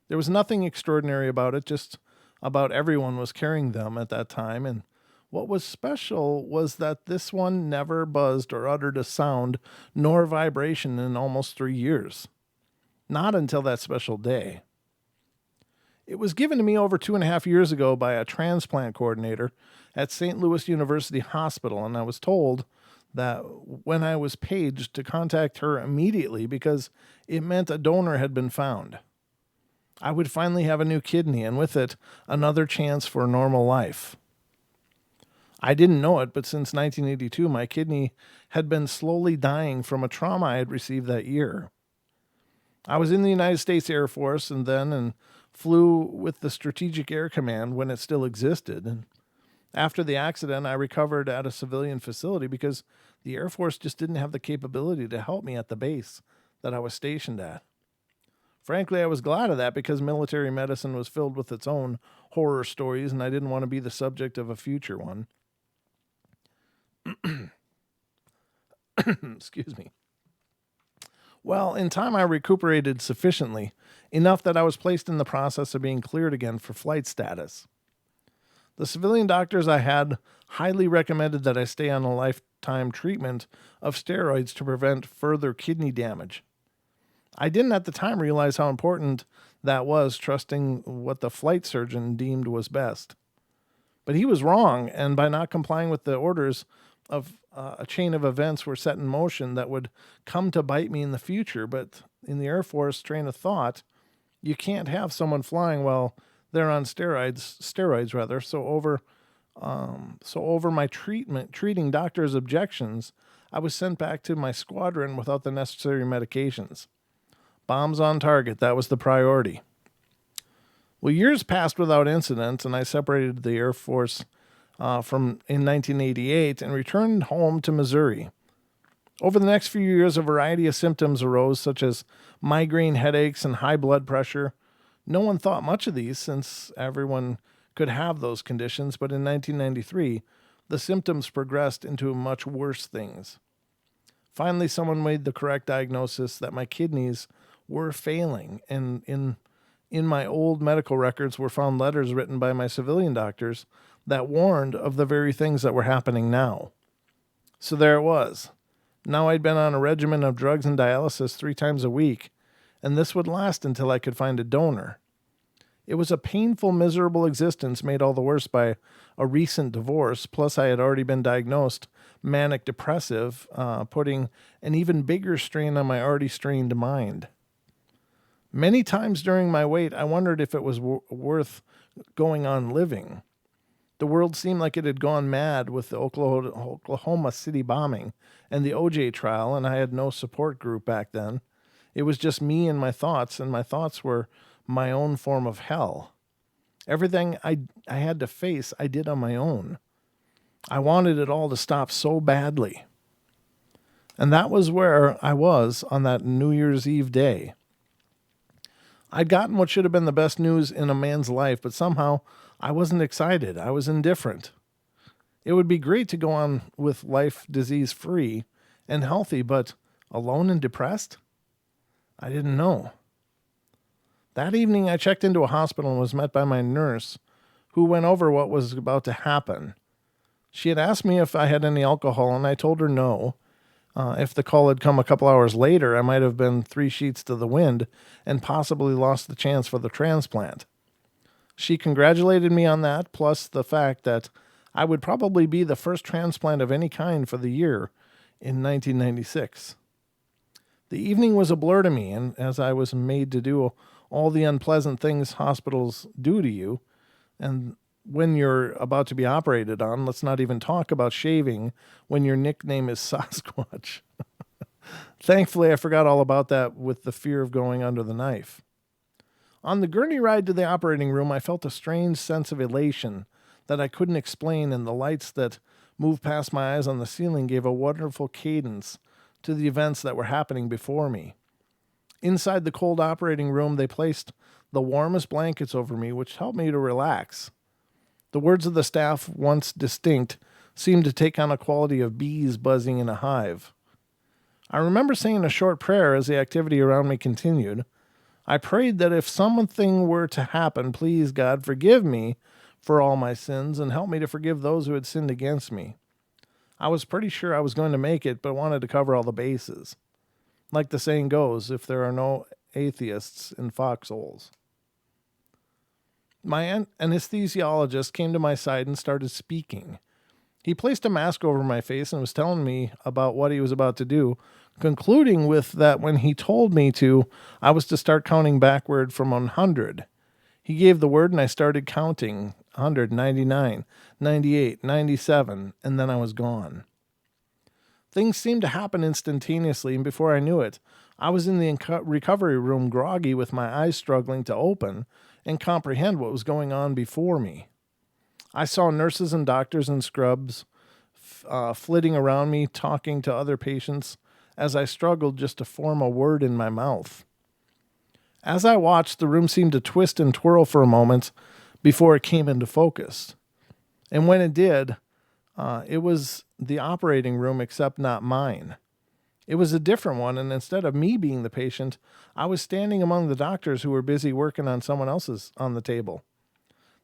A: There was nothing extraordinary about it, just about everyone was carrying them at that time, and what was special was that this one never buzzed or uttered a sound nor vibration in almost 3 years. Not until that special day. It was given to me over 2.5 years ago by a transplant coordinator at St. Louis University Hospital, and I was told that when I was paged to contact her immediately because it meant a donor had been found. I would finally have a new kidney, and with it, another chance for a normal life. I didn't know it, but since 1982, my kidney had been slowly dying from a trauma I had received that year. I was in the United States Air Force and flew with the Strategic Air Command when it still existed. And after the accident, I recovered at a civilian facility because the Air Force just didn't have the capability to help me at the base that I was stationed at. Frankly, I was glad of that because military medicine was filled with its own horror stories, and I didn't want to be the subject of a future one. Excuse me. Well, in time I recuperated sufficiently, enough that I was placed in the process of being cleared again for flight status. The civilian doctors I had highly recommended that I stay on a lifetime treatment of steroids to prevent further kidney damage. I didn't at the time realize how important that was, trusting what the flight surgeon deemed was best. But he was wrong, and by not complying with the orders of a chain of events were set in motion that would come to bite me in the future. But in the Air Force train of thought, you can't have someone flying while they're on steroids rather. So over my treating doctor's objections, I was sent back to my squadron without the necessary medications. Bombs on target, that was the priority. Well, years passed without incident, and I separated the Air Force in 1988 and returned home to Missouri. Over the next few years, a variety of symptoms arose, such as migraine headaches and high blood pressure. No one thought much of these since everyone could have those conditions, but in 1993, the symptoms progressed into much worse things. Finally, someone made the correct diagnosis that my kidneys were failing, and in my old medical records were found letters written by my civilian doctors that warned of the very things that were happening now. So there it was. Now I'd been on a regimen of drugs and dialysis 3 times a week, and this would last until I could find a donor. It was a painful, miserable existence made all the worse by a recent divorce, plus I had already been diagnosed manic depressive, putting an even bigger strain on my already strained mind. Many times during my wait, I wondered if it was worth going on living. The world seemed like it had gone mad with the Oklahoma City bombing and the OJ trial, and I had no support group back then. It was just me and my thoughts were my own form of hell. Everything I had to face, I did on my own. I wanted it all to stop so badly. And that was where I was on that New Year's Eve day. I'd gotten what should have been the best news in a man's life, but somehow I wasn't excited. I was indifferent. It would be great to go on with life disease-free and healthy, but alone and depressed? I didn't know. That evening, I checked into a hospital and was met by my nurse, who went over what was about to happen. She had asked me if I had any alcohol, and I told her no. If the call had come a couple hours later, I might have been 3 sheets to the wind and possibly lost the chance for the transplant. She congratulated me on that, plus the fact that I would probably be the first transplant of any kind for the year in 1996. The evening was a blur to me, and as I was made to do all the unpleasant things hospitals do to you, and when you're about to be operated on, let's not even talk about shaving when your nickname is Sasquatch. Thankfully, I forgot all about that with the fear of going under the knife. On the gurney ride to the operating room, I felt a strange sense of elation that I couldn't explain, and the lights that moved past my eyes on the ceiling gave a wonderful cadence to the events that were happening before me. Inside the cold operating room, they placed the warmest blankets over me, which helped me to relax. The words of the staff, once distinct, seemed to take on a quality of bees buzzing in a hive. I remember saying a short prayer as the activity around me continued. I prayed that if something were to happen, please, God, forgive me for all my sins and help me to forgive those who had sinned against me. I was pretty sure I was going to make it, but wanted to cover all the bases. Like the saying goes, if there are no atheists in foxholes. My anesthesiologist came to my side and started speaking. He placed a mask over my face and was telling me about what he was about to do, concluding with that when he told me to, I was to start counting backward from 100. He gave the word and I started counting 100, 99, 98, 97, and then I was gone. Things seemed to happen instantaneously, and before I knew it, I was in the recovery room groggy with my eyes struggling to open and comprehend what was going on before me. I saw nurses and doctors in scrubs flitting around me, talking to other patients as I struggled just to form a word in my mouth. As I watched, the room seemed to twist and twirl for a moment before it came into focus. And when it did, it was the operating room, except not mine. It was a different one, and instead of me being the patient, I was standing among the doctors who were busy working on someone else's on the table.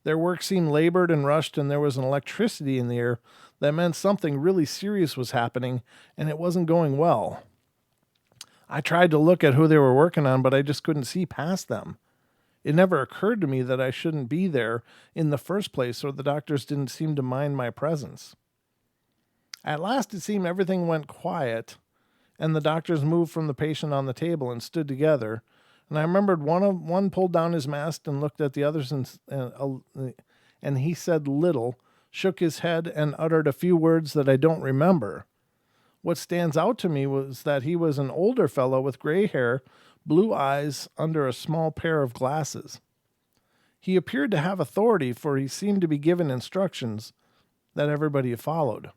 A: Their work seemed labored and rushed, and there was an electricity in the air that meant something really serious was happening, and it wasn't going well. I tried to look at who they were working on, but I just couldn't see past them. It never occurred to me that I shouldn't be there in the first place, or the doctors didn't seem to mind my presence. At last, it seemed everything went quiet, and the doctors moved from the patient on the table and stood together. And I remembered one pulled down his mask and looked at the others, and he said little, shook his head, and uttered a few words that I don't remember. What stands out to me was that he was an older fellow with gray hair, blue eyes under a small pair of glasses. He appeared to have authority, for he seemed to be given instructions that everybody followed.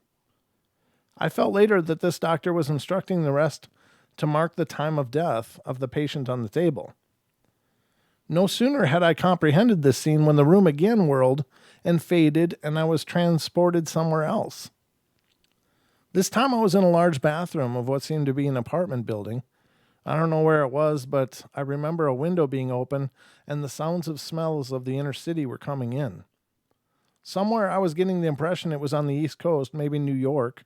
A: I felt later that this doctor was instructing the rest to mark the time of death of the patient on the table. No sooner had I comprehended this scene when the room again whirled and faded, and I was transported somewhere else. This time I was in a large bathroom of what seemed to be an apartment building. I don't know where it was, but I remember a window being open and the sounds of smells of the inner city were coming in. Somewhere I was getting the impression it was on the East Coast, maybe New York,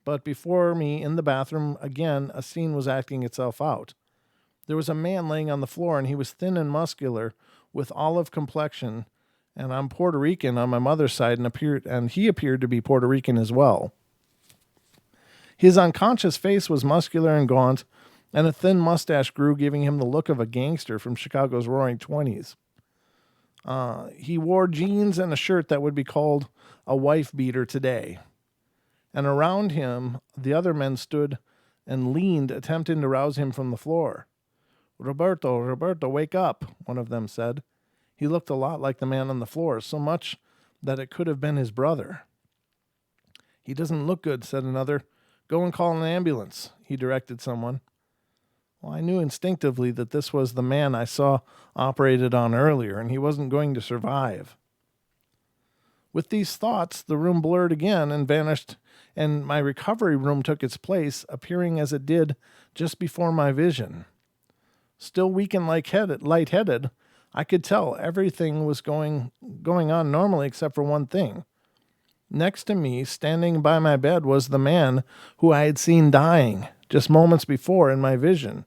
A: but before me in the bathroom, again, a scene was acting itself out. There was a man laying on the floor, and he was thin and muscular with olive complexion, and I'm Puerto Rican on my mother's side, and he appeared to be Puerto Rican as well. His unconscious face was muscular and gaunt, and a thin mustache grew, giving him the look of a gangster from Chicago's Roaring Twenties. He wore jeans and a shirt that would be called a wife beater today. And around him, the other men stood and leaned, attempting to rouse him from the floor. Roberto, wake up, one of them said. He looked a lot like the man on the floor, so much that it could have been his brother. He doesn't look good, said another. Go and call an ambulance, he directed someone. Well, I knew instinctively that this was the man I saw operated on earlier, and he wasn't going to survive. With these thoughts, the room blurred again and vanished, and my recovery room took its place, appearing as it did just before my vision. Still weak and lightheaded, I could tell everything was going on normally except for one thing. Next to me, standing by my bed, was the man who I had seen dying just moments before in my vision.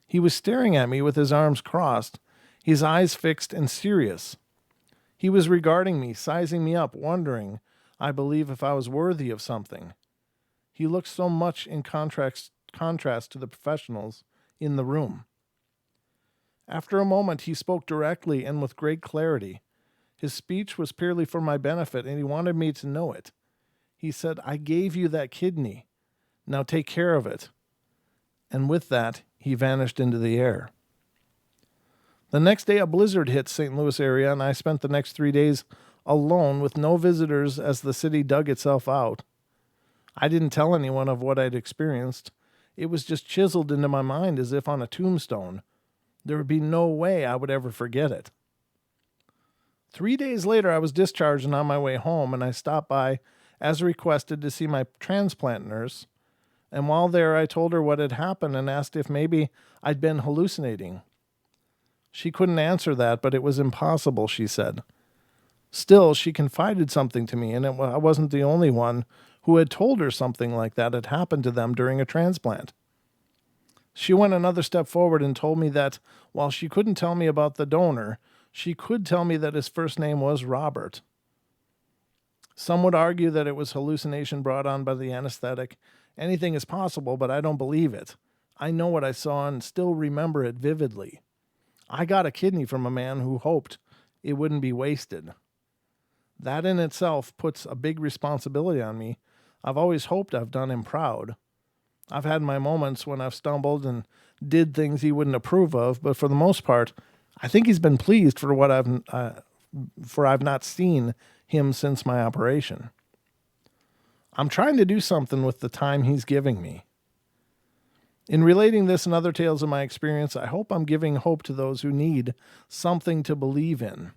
A: He was staring at me with his arms crossed, his eyes fixed and serious. He was regarding me, sizing me up, wondering, I believe, if I was worthy of something. He looked so much in contrast to the professionals in the room. After a moment, he spoke directly and with great clarity. His speech was purely for my benefit, and he wanted me to know it. He said, I gave you that kidney. Now take care of it. And with that, he vanished into the air. The next day, a blizzard hit St. Louis area, and I spent the next 3 days alone with no visitors as the city dug itself out. I didn't tell anyone of what I'd experienced. It was just chiseled into my mind as if on a tombstone. There would be no way I would ever forget it. 3 days later, I was discharged and on my way home, and I stopped by, as requested, to see my transplant nurse. And while there, I told her what had happened and asked if maybe I'd been hallucinating. She couldn't answer that, but it was impossible, she said. Still, she confided something to me, and I wasn't the only one who had told her something like that had happened to them during a transplant. She went another step forward and told me that while she couldn't tell me about the donor, she could tell me that his first name was Robert. Some would argue that it was hallucination brought on by the anesthetic. Anything is possible, but I don't believe it. I know what I saw and still remember it vividly. I got a kidney from a man who hoped it wouldn't be wasted. That in itself puts a big responsibility on me. I've always hoped I've done him proud. I've had my moments when I've stumbled and did things he wouldn't approve of, but for the most part, I think he's been pleased for what I've not seen him since my operation. I'm trying to do something with the time he's giving me. In relating this and other tales of my experience, I hope I'm giving hope to those who need something to believe in.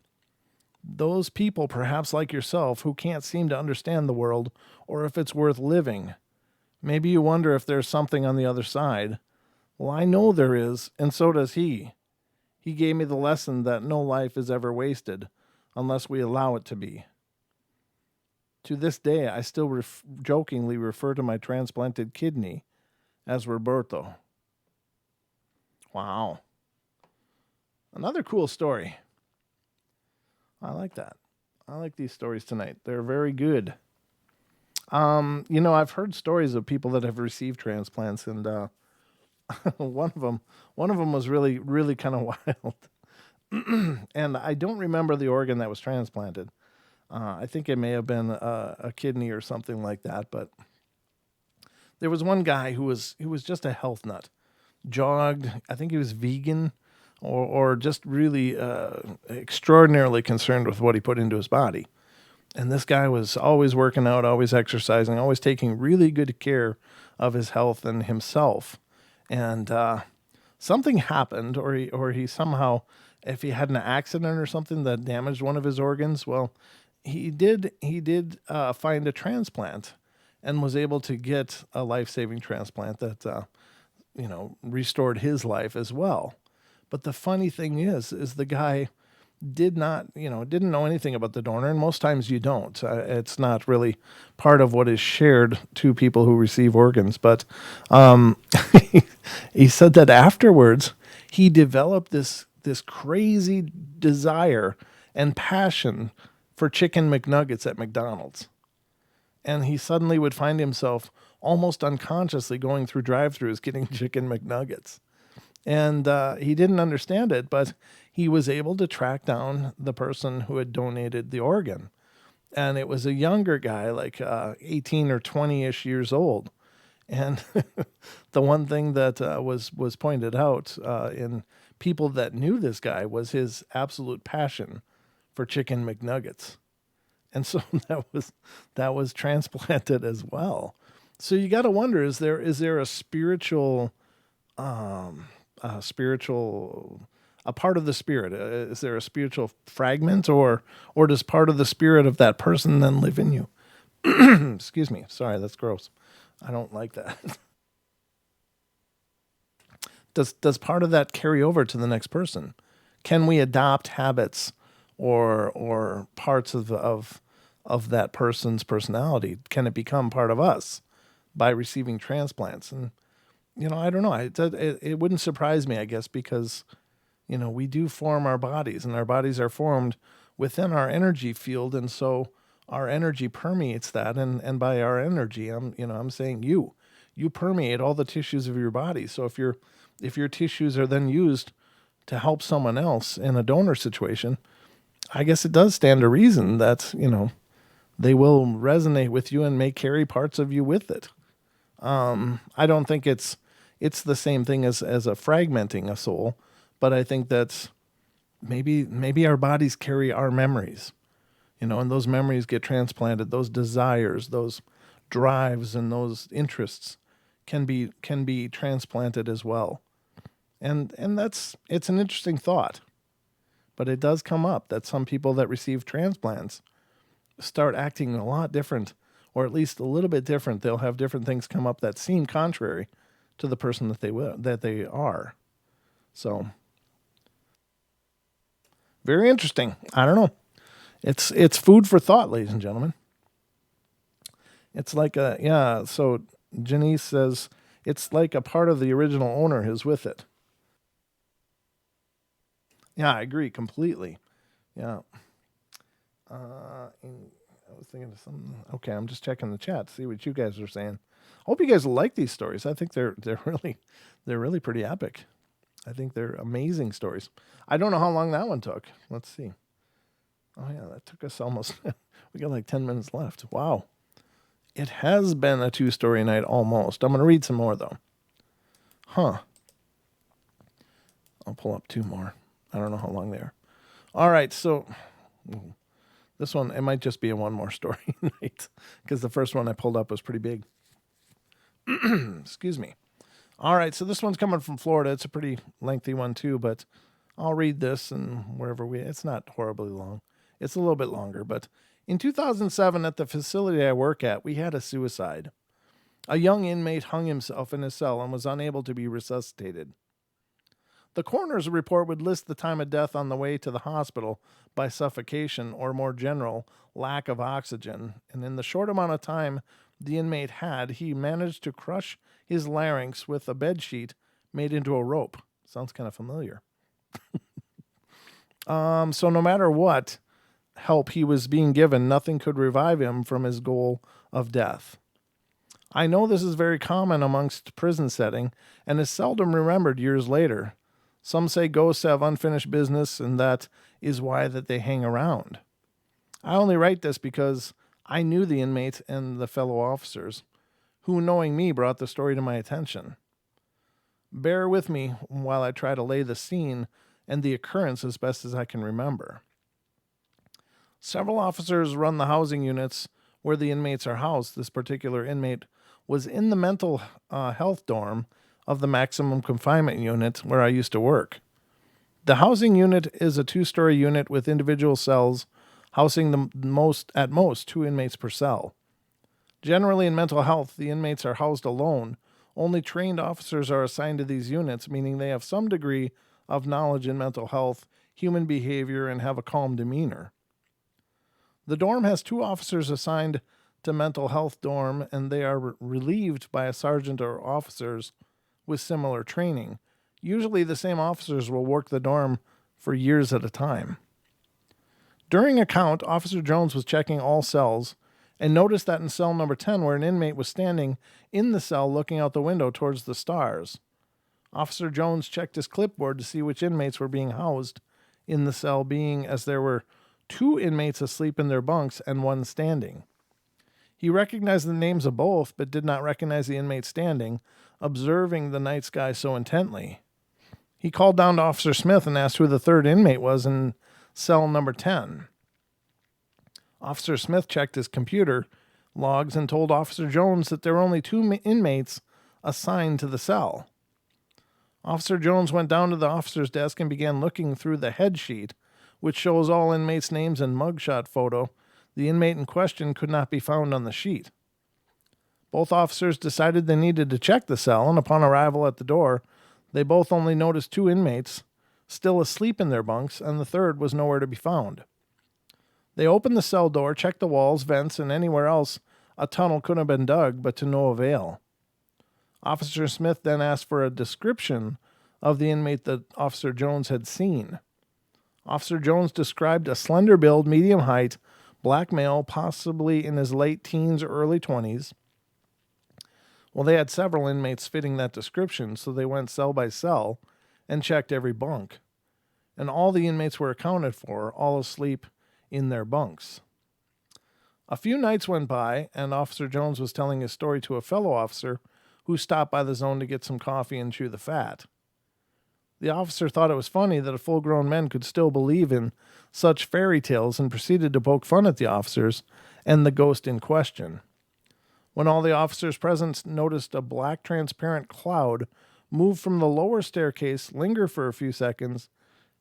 A: Those people, perhaps like yourself, who can't seem to understand the world or if it's worth living. Maybe you wonder if there's something on the other side. Well, I know there is, and so does he. He gave me the lesson that no life is ever wasted unless we allow it to be. To this day, I still jokingly refer to my transplanted kidney as Roberto. Wow. Another cool story. I like that. I like these stories tonight. They're very good. I've heard stories of people that have received transplants, and one of them was really, really kind of wild. And I don't remember the organ that was transplanted. I think it may have been a kidney or something like that. But there was one guy who was just a health nut. Jogged. I think he was vegan, or just really extraordinarily concerned with what he put into his body. And this guy was always working out, always exercising, always taking really good care of his health and himself. And something happened, or he somehow, if he had an accident or something that damaged one of his organs, well, he did find a transplant, and was able to get a life saving transplant that restored his life as well. But the funny thing is the guy didn't know anything about the donor, and most times you don't. It's not really part of what is shared to people who receive organs. But um, he said that afterwards he developed this crazy desire and passion for chicken McNuggets at McDonald's, and he suddenly would find himself almost unconsciously going through drive-throughs getting chicken McNuggets. And he didn't understand it, but he was able to track down the person who had donated the organ. And it was a younger guy, like 18 or 20-ish years old. And the one thing that was pointed out in people that knew this guy was his absolute passion for chicken McNuggets. And so that was transplanted as well. So you got to wonder, is there a spiritual a part of the spirit? Is there a spiritual fragment, or does part of the spirit of that person then live in you? Excuse me. Sorry, that's gross. I don't like that. Does part of that carry over to the next person? Can we adopt habits or parts of that person's personality? Can it become part of us by receiving transplants? And I don't know. It wouldn't surprise me, I guess, because we do form our bodies, and our bodies are formed within our energy field, and so our energy permeates that, and by our energy, I'm saying you permeate all the tissues of your body. So if your tissues are then used to help someone else in a donor situation, I guess it does stand to reason that they will resonate with you and may carry parts of you with it. I don't think it's the same thing as a fragmenting a soul, but I think that maybe our bodies carry our memories, and those memories get transplanted. Those desires, those drives, and those interests can be transplanted as well. And it's an interesting thought, but it does come up that some people that receive transplants start acting a lot different, or at least a little bit different. They'll have different things come up that seem contrary to the person that they are. So very interesting. I don't know. It's food for thought, ladies and gentlemen. It's like a yeah. So Janice says it's like a part of the original owner is with it. Yeah, I agree completely. Yeah. I was thinking of something. Okay, I'm just checking the chat to see what you guys are saying. I hope you guys like these stories. I think they're really pretty epic. I think they're amazing stories. I don't know how long that one took. Let's see. Oh yeah, that took us almost. We got like 10 minutes left. Wow, it has been a two-story night almost. I'm gonna read some more though. Huh? I'll pull up two more. I don't know how long they are. All right, so this one, it might just be a one more story night because the first one I pulled up was pretty big. Excuse me. All right, so this one's coming from Florida. It's a pretty lengthy one too, but I'll read this, and it's not horribly long. It's a little bit longer, but in 2007 at the facility I work at, we had a suicide. A young inmate hung himself in his cell and was unable to be resuscitated. The coroner's report would list the time of death on the way to the hospital by suffocation or more general lack of oxygen, and in the short amount of time the inmate had, he managed to crush his larynx with a bed sheet made into a rope. Sounds kind of familiar. So no matter what help he was being given, nothing could revive him from his goal of death. I know this is very common amongst prison setting and is seldom remembered years later. Some say ghosts have unfinished business, and that is why that they hang around. I only write this because I knew the inmate and the fellow officers, who, knowing me, brought the story to my attention. Bear with me while I try to lay the scene and the occurrence as best as I can remember. Several officers run the housing units where the inmates are housed. This particular inmate was in the mental health dorm of the maximum confinement unit where I used to work. The housing unit is a 2-story unit with individual cells housing at most 2 inmates per cell. Generally, in mental health, the inmates are housed alone. Only trained officers are assigned to these units, meaning they have some degree of knowledge in mental health, human behavior, and have a calm demeanor. The dorm has 2 officers assigned to mental health dorm, and they are relieved by a sergeant or officers with similar training. Usually the same officers will work the dorm for years at a time. During a count, Officer Jones was checking all cells and noticed that in cell number 10, where an inmate was standing in the cell looking out the window towards the stars. Officer Jones checked his clipboard to see which inmates were being housed in the cell, being as there were 2 inmates asleep in their bunks and 1 standing. He recognized the names of both, but did not recognize the inmate standing, observing the night sky so intently. He called down to Officer Smith and asked who the 3rd inmate was in cell number 10. Officer Smith checked his computer logs and told Officer Jones that there were only 2 inmates assigned to the cell. Officer Jones went down to the officer's desk and began looking through the head sheet, which shows all inmates' names and mugshot photo. The inmate in question could not be found on the sheet. Both officers decided they needed to check the cell, and upon arrival at the door, they both only noticed 2 inmates still asleep in their bunks, and the 3rd was nowhere to be found. They opened the cell door, checked the walls, vents, and anywhere else a tunnel could have been dug, but to no avail. Officer Smith then asked for a description of the inmate that Officer Jones had seen. Officer Jones described a slender build, medium height, black male, possibly in his late teens or early 20s. Well, they had several inmates fitting that description, so they went cell by cell and checked every bunk. And all the inmates were accounted for, all asleep in their bunks. A few nights went by, and Officer Jones was telling his story to a fellow officer who stopped by the zone to get some coffee and chew the fat. The officer thought it was funny that a full-grown man could still believe in such fairy tales and proceeded to poke fun at the officers and the ghost in question. When all the officers present noticed a black transparent cloud move from the lower staircase, linger for a few seconds,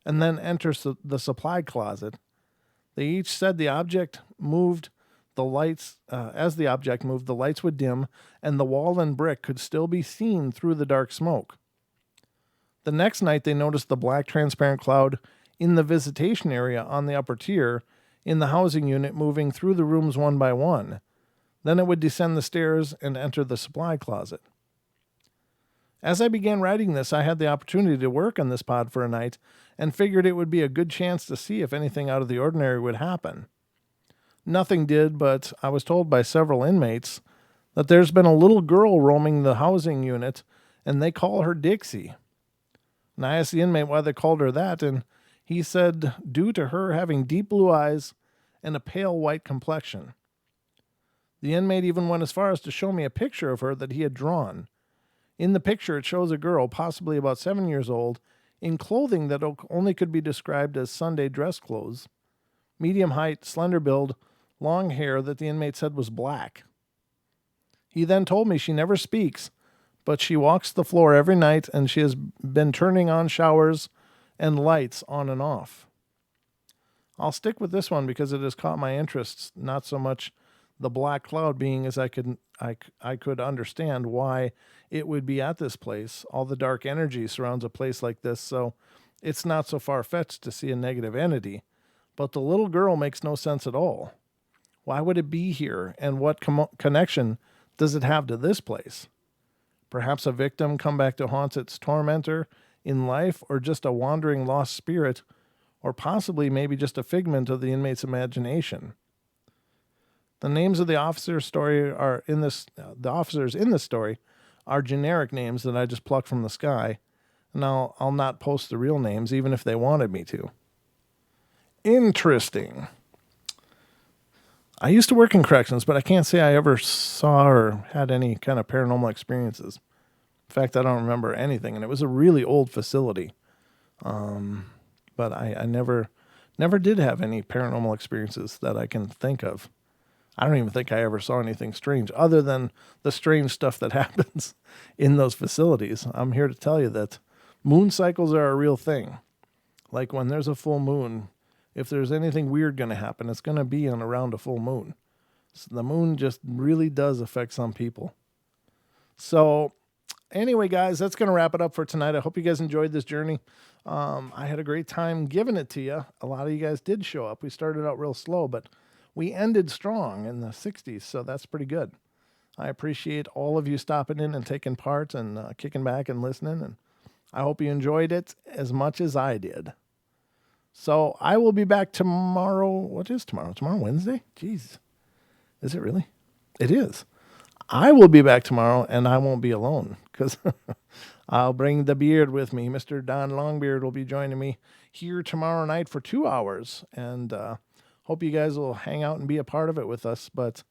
A: and then enter the supply closet, they each said the object moved. As the object moved, the lights would dim, and the wall and brick could still be seen through the dark smoke. The next night, they noticed the black transparent cloud in the visitation area on the upper tier in the housing unit moving through the rooms one by one. Then it would descend the stairs and enter the supply closet. As I began writing this, I had the opportunity to work on this pod for a night and figured it would be a good chance to see if anything out of the ordinary would happen. Nothing did, but I was told by several inmates that there's been a little girl roaming the housing unit, and they call her Dixie. And I asked the inmate why they called her that, and he said due to her having deep blue eyes and a pale white complexion. The inmate even went as far as to show me a picture of her that he had drawn. In the picture, it shows a girl, possibly about 7 years old, in clothing that only could be described as Sunday dress clothes, medium height, slender build, long hair that the inmate said was black. He then told me she never speaks, but she walks the floor every night, and she has been turning on showers and lights on and off. I'll stick with this one because it has caught my interest, not so much the black cloud being as I could understand why it would be at this place. All the dark energy surrounds a place like this, so it's not so far-fetched to see a negative entity. But the little girl makes no sense at all. Why would it be here, and what connection does it have to this place? Perhaps a victim come back to haunt its tormentor in life, or just a wandering lost spirit, or possibly maybe just a figment of the inmate's imagination. The names of the officers in this story are generic names that I just plucked from the sky, and I'll not post the real names even if they wanted me to. Interesting. I used to work in corrections, but I can't say I ever saw or had any kind of paranormal experiences. In fact, I don't remember anything, and it was a really old facility. But I never Never did have any paranormal experiences that I can think of. I don't even think I ever saw anything strange other than the strange stuff that happens in those facilities. I'm here to tell you that moon cycles are a real thing. Like when there's a full moon, if there's anything weird going to happen, it's going to be on around a full moon. So the moon just really does affect some people. So anyway, guys, that's going to wrap it up for tonight. I hope you guys enjoyed this journey. I had a great time giving it to you. A lot of you guys did show up. We started out real slow, but we ended strong in the 60s, so that's pretty good. I appreciate all of you stopping in and taking part and kicking back and listening, and I hope you enjoyed it as much as I did. So I will be back tomorrow. What is tomorrow? Tomorrow, Wednesday? Jeez. Is it really? It is. I will be back tomorrow, and I won't be alone because I'll bring the beard with me. Mr. Don Longbeard will be joining me here tomorrow night for 2 hours, and hope you guys will hang out and be a part of it with us. But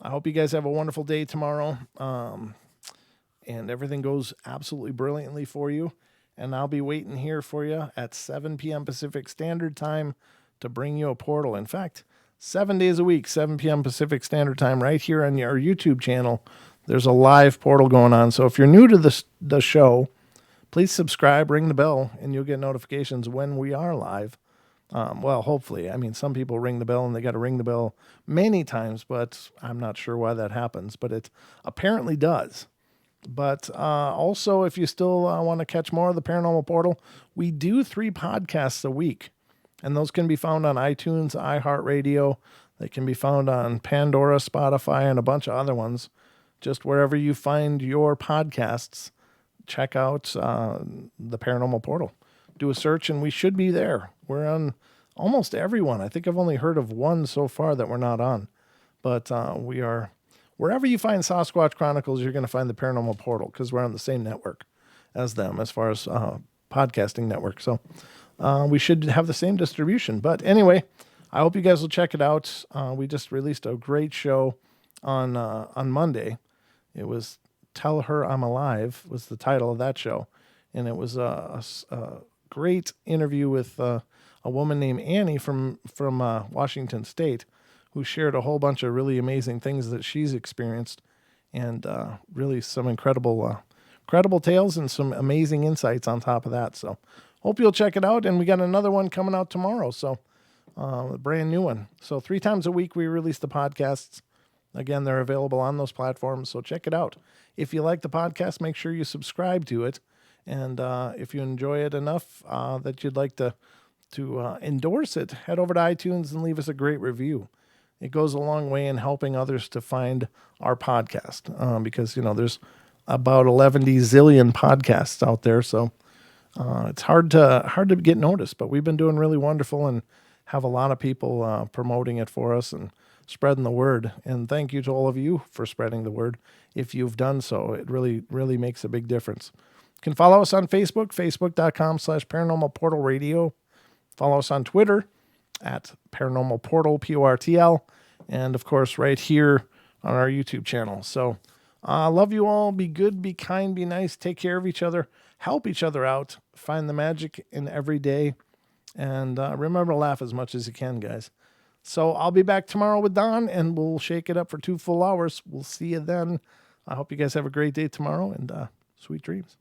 A: I hope you guys have a wonderful day tomorrow, and everything goes absolutely brilliantly for you. And I'll be waiting here for you at 7 p.m. Pacific Standard Time to bring you a portal. In fact, 7 days a week, 7 p.m. Pacific Standard Time, right here on our YouTube channel. There's a live portal going on. So if you're new to the show, please subscribe, ring the bell, and you'll get notifications when we are live. Well, hopefully. I mean, some people ring the bell and they got to ring the bell many times, but I'm not sure why that happens, but it apparently does. But also, if you still want to catch more of the Paranormal Portal, we do 3 podcasts a week. And those can be found on iTunes, iHeartRadio. They can be found on Pandora, Spotify, and a bunch of other ones. Just wherever you find your podcasts, check out the Paranormal Portal. Do a search, and we should be there. We're on almost everyone. I think I've only heard of one so far that we're not on. But we are... Wherever you find Sasquatch Chronicles, you're going to find the Paranormal Portal because we're on the same network as them as far as podcasting network. So we should have the same distribution. But anyway, I hope you guys will check it out. We just released a great show on Monday. It was Tell Her I'm Alive was the title of that show. And it was a great interview with a woman named Annie from Washington State, who shared a whole bunch of really amazing things that she's experienced, and really some incredible tales and some amazing insights on top of that. So hope you'll check it out. And we got another one coming out tomorrow, so a brand new one. So 3 times a week we release the podcasts. Again, they're available on those platforms, so check it out. If you like the podcast, make sure you subscribe to it. And if you enjoy it enough that you'd like to endorse it, head over to iTunes and leave us a great review. It goes a long way in helping others to find our podcast because, there's about 11 zillion podcasts out there. So it's hard to get noticed, but we've been doing really wonderful and have a lot of people promoting it for us and spreading the word. And thank you to all of you for spreading the word. If you've done so, it really, really makes a big difference. You can follow us on Facebook, facebook.com/Paranormal Portal Radio. Follow us on Twitter at Paranormal Portal, PORTL, and of course right here on our YouTube channel. So I love you all. Be good, be kind, be nice, take care of each other, help each other out, find the magic in every day, and remember to laugh as much as you can, guys. So I'll be back tomorrow with Don, and we'll shake it up for 2 full hours. We'll see you then. I hope you guys have a great day tomorrow, and sweet dreams.